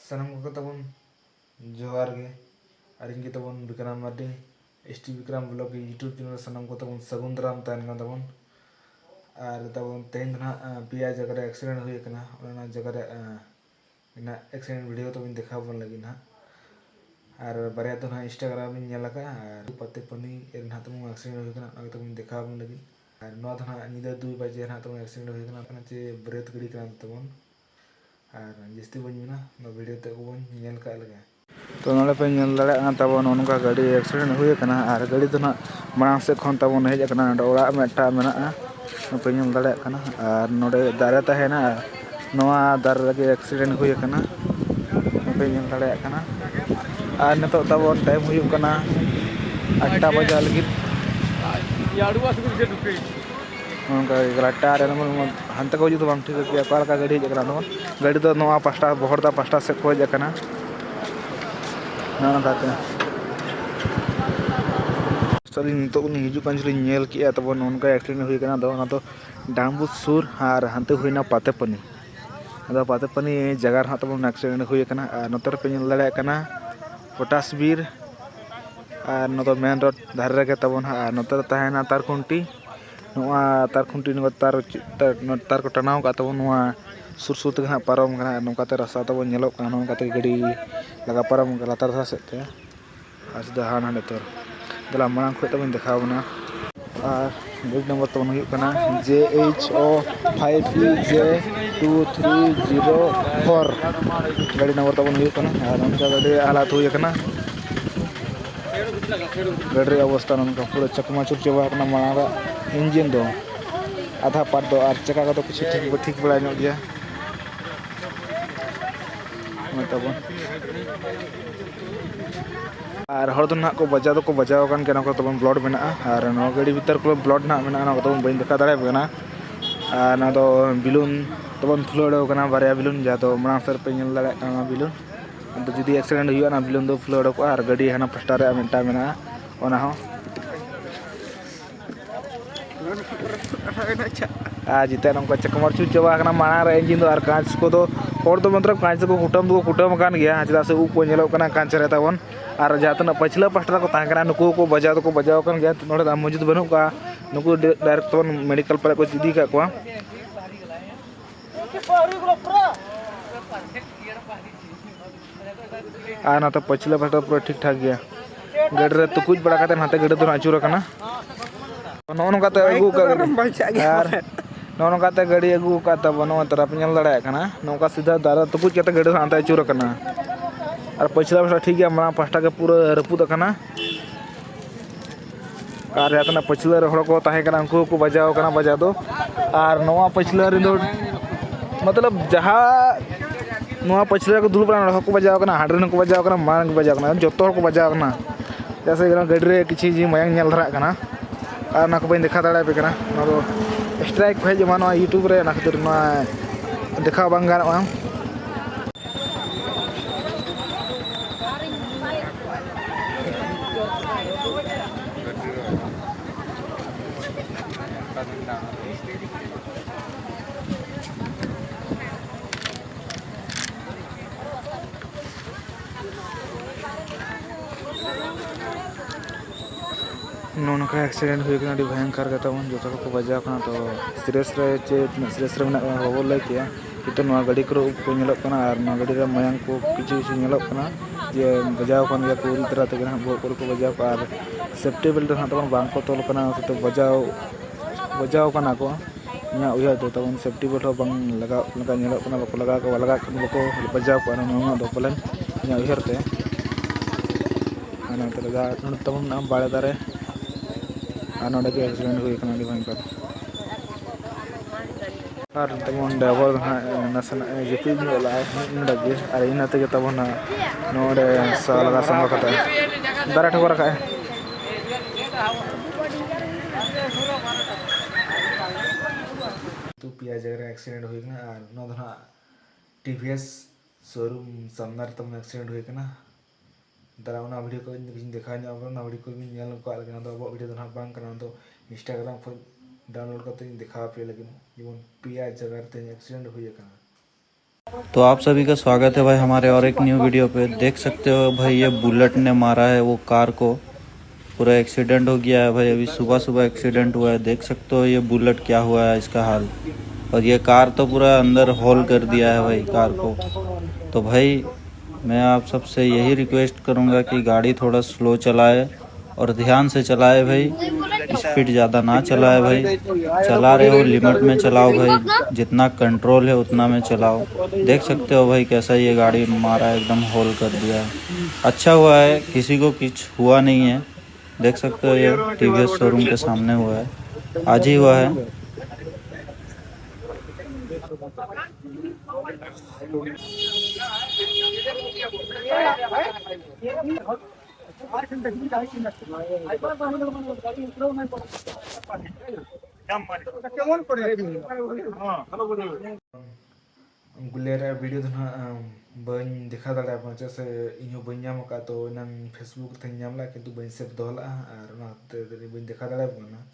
Sanam ko tabon जोहार गे और इनके तबन Vikram Mardi ST Vikram blog YouTube channel सामान को तबन सगुन दाराम तहन का तबन और तबन तेन ना पिया जगह एक्सीडेंट हुई कना ओना जगह ina एक्सीडेंट वीडियो तबन देखा बन लगी ना और बारे तो ना इंस्टाग्राम इन नेला का और पते पनी एर ना तबन एक्सीडेंट हुई कना अगर तबन देखा बन लगी और नो तो ना निदा 2 बजे ना तबन एक्सीडेंट हुई कना चे ब्रेथ गड़ी कना तबन और जस्ती बन ना नो वीडियो तक बन नेल का लगे तो ना पे दाड़ा तब नौका गाड़ी एक्सीडेंट हुई और गाड़ी तो ना मांग से खन तब हेजना ओड़ा मेटा मेना पे दाड़ा और नोडे दारे तहना दारे लगे एक्सीडेंट हुई पे दाड़ा और नित तब टाइम हुई 8टा बजा लगे हानते को हजू बांग ठीक है गाड़ी हजना गाड़ी तो पास्टा बहरदा पास्टा से को हजना सली नितुकान जो के तब नौका एक्सीडेंट हुई तो डांबुस सुर और हानते हुईना पातेपनी पातेपनी जगह तब एक्सीडेंट हुई और नोतर पे दाड़ा पटासबीर और नोट मेन रोड धारे रे तब नोतर तहना तारखुंटी तारखुंटी तार को टनाव का तब सुर सुर तक पारम नौकाते रास्ता तब नौकाते गाड़ी लगा पारम लातार सेते और सीधा हाँ हाँ तला मांग खुद तब देखा बना और गाड़ी नंबर तब JHO 5EJ2304 गाड़ी नंबर तब और उनका गाड़ी हालात हुई गाड़ी अवस्था उनका पूरा चकमाचुर चाबा मांग इंजिन दो आधा पार्ट दो और चका को कुछ ठीक बड़ा गया तब और हर ना को बजाव तब ब्लड में और गाड़ी भीतर को ब्लड ना तब बी देखा दाड़ा और बिलून तब फुलड़ा बारे बिलून जहाँ तो मांग सर पे दाड़ा बिलून तो जुदी एक्सीडेंट हुआ बिलून दो फुलड़ा और गाड़ी हाना पास्टा मेटा में जिते नौका चकमाचुर चाबा मांग इंजिन और कांच को मतलब कांच को कुटम गया चेदा से ऊप को कांच रे तब और जहाँ तना पछला पास्टा को नुकु को बजाव गया ना मौजूद बनूक नुकु डायरेक्ट तब मेडिकल पर को इदी का और ना पछला पास्टा पूरा ठीक ठाक गया गाड़ी तुकुज बड़ा हाते गाड़ी तो आचुर नौकाते अगू नौकाते गाड़ी अगू तब नौतर पे दाड़ा नौका सीधा दादा तुकुज गाड़ी हाते आचुर और पछला पास्टा ठीक गया मांग पास्टा के पूरा रपुद और जहाँ पछला हड़ को उनको को बजाव बजा दो और नवा पछला मतलब जहाँ पछला को दुर्ब को बजाव हांड्रेन को बजाव मांग बजाव जो को बजाव जैसे गाड़ी किसी मायांग धरा और बी देखा दाड़ा पे स्ट्राइक को हजमा यूट्यूब रे खातिर देखा बांग गाना नौका एक्सीडेंट हुई भयंकर तब जो को बजाव तो सीरियस चे सीरियस बाबू लै किया तो गाड़ी को और गाड़ी मायांग को किसी जे बजाव गया पूरी तरह तक बहुत को बजाव और सेफ्टी बेल्ट तब बांग को तोल तो बजाव को इन उहर तो तब सेफ्टी बेल्ट लगा बाको लगा बाको बजाव को पलन इन उहरते तब बाड़े दारे और ना एक्सीडेंट हुई भयंकर और तब ड्राइवर नासना जिपी लगे और इनाते तब नोड़े लगा संग दारा ठोकर रखा तो पिया जगह एक्सीडेंट हुई और TVS शोरूम सामने तब एक्सीडेंट हुई दारा वीडियो को देखा वीडियो को अब वीडियो तो इंस्टाग्राम पर डाउनलोड करते देखा पे लगे जब पिया जगह एक्सीडेंट हुई तो आप सभी का स्वागत है भाई हमारे और एक न्यू वीडियो पे। देख सकते हो भाई ये बुलेट ने मारा है वो कार को, पूरा एक्सीडेंट हो गया है भाई। अभी सुबह सुबह एक्सीडेंट हुआ है, देख सकते हो ये बुलेट क्या हुआ है इसका हाल। और ये कार तो पूरा अंदर होल कर दिया है भाई कार को। तो भाई मैं आप सबसे यही रिक्वेस्ट करूँगा कि गाड़ी थोड़ा स्लो चलाए और ध्यान से चलाए भाई, स्पीड ज़्यादा ना चलाए भाई। चला रहे हो लिमिट में चलाओ भाई, जितना कंट्रोल है उतना में चलाओ। देख सकते हो भाई कैसा ये गाड़ी मारा, एकदम होल कर दिया है। अच्छा हुआ है किसी को कुछ हुआ नहीं है। देख सकते हो ये टीवीएस शोरूम के सामने हुआ है, आज ही हुआ है। गुलेर वीडियो तो ना बन देखा दाड़ा पहुंचे से इन्हों बन नाम का तो इन्हं फेसबुक थे नाम ला किंतु बन सेव दोहला और ना बन देखा दाड़ा ना